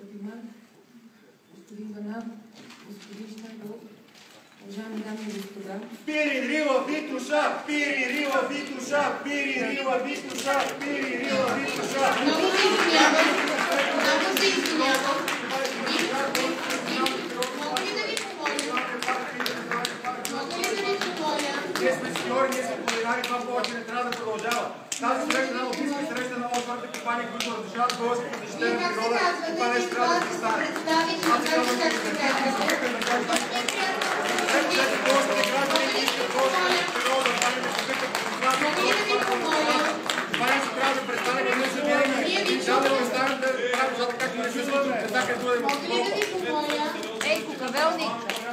господин Банан, господин Шнайдов, уважаеми дами и господа. Пири, рила, витуша, пири, рила, витуша, пири, рила, витуша, пири, рила, витуша. Много се извинявам. Много се извинявам. Мога ли да ви помоля? Мога ли да ви помоля? Ние сме сеньори, ние сме планирали, това повече не трябва да продължава. Тази среща на лобистка среща на отвърните компании, които разрешават българското защитена природа, това нещо трябва да се стане. Аз се казвам, че се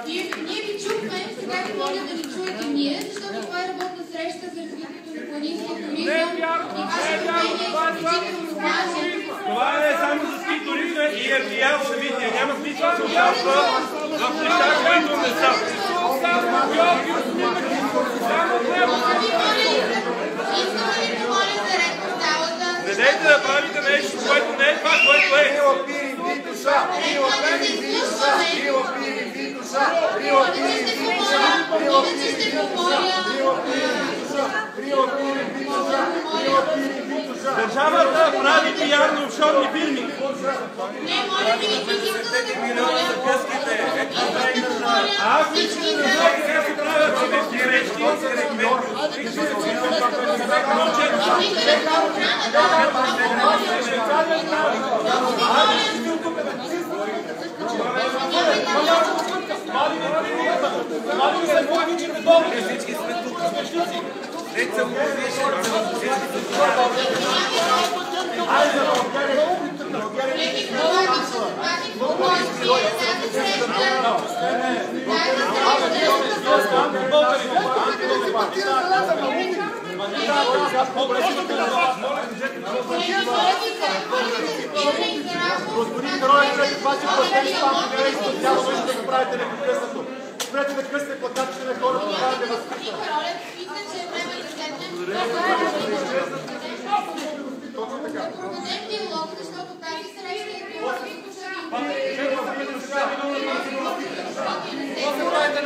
Ние ви чухме, сега ви моля да ни чуете ние, защото това е работна среща за развитието на планинския туризъм и вашето мнение е изключително важно. Това е само за ски туризма и е пияно събитие. Няма смисъл да се участва в неща, които не са. Искам да ви помоля за ред в залата. Не дайте да правите нещо, което не е това, което е. Държавата прави пиарни офшорни фирми. Не, моля ви, искам да ви помоля. Аз лично не знам как се правят човешки грешки. Всички сме тук. Господин Каролев, това че платени спамки не е източало, може да го правите непрекъснато. Спрете да късте плакатите на хората, да правите възпитане. Да проведем диалог, защото тази среща е била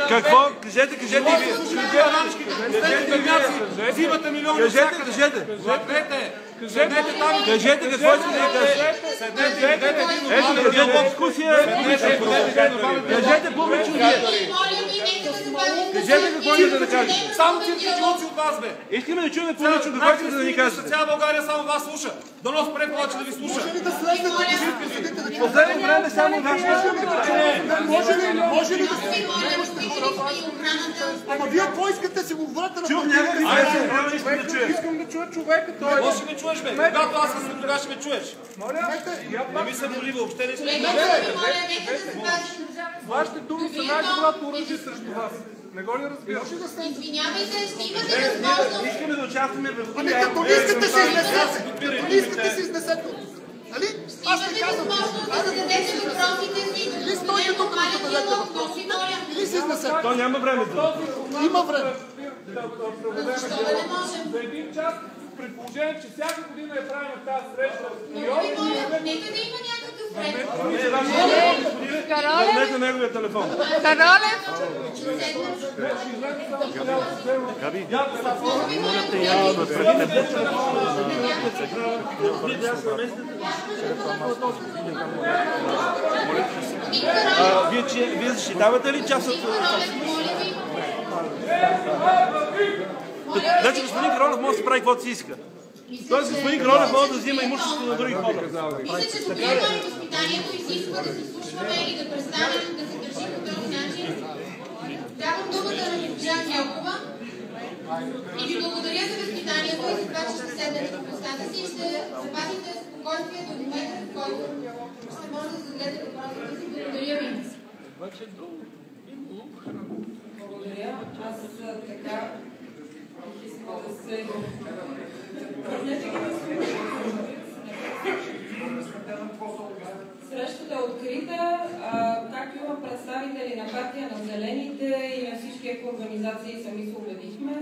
Какво? Кажете и вие. Взимате милиони. Кажете. Кажете какво искате да кажете. Ето, кажете дискусия. Кажете публично вие. Кажете какво искате да кажете. Само циркачилци от вас, бе. Искаме да чуем публично какво искате да ни кажете. Цяла България само вас слуша. Дано спре повече да ви слуша. Последно време само вас Може ли да се... Ама вие какво искате да си го говорите на чух някакви Искам да чуя човека, той Какво ще ме чуеш, бе? Когато аз съм тогава ще ме чуеш. Не ми се боли въобще, не искам. Вашите думи са най-доброто оръжие срещу вас. Не го ли разбираш? Извинявайте, ще имате възможност. Искаме да участваме в... Ами като не искате се изнесете! Като не искате се изнесете! Нали? Аз не Имате казвам. възможност да зададете въпросите си, да Или стойте тук да зададете въпроси, или се изнесете. То няма време за това. Има време. защо да не можем? За един час, при положение, че всяка година е правена тази среща. Много ви моля, нека да има някакъв ред. Върнете неговия телефон. Вие защитавате ли част от... Значи господин Каролев може да се прави каквото си иска. Тоест господин Каролев може да взима имуществото на други хора. Мисля, че проблема и възпитанието изисква да се слушаме и да престанем да се държим по този начин. Давам думата на госпожа Гелкова и ви благодаря за възпитанието и за това, че ще седнете в местата си и ще запазите спокойствие до момента, в който ще може да зададете въпросите си. Благодаря ви. Благодаря. Аз така искам да се... Срещата е открита, както има представители на партия на Зелените и на всички екоорганизации, сами се убедихме.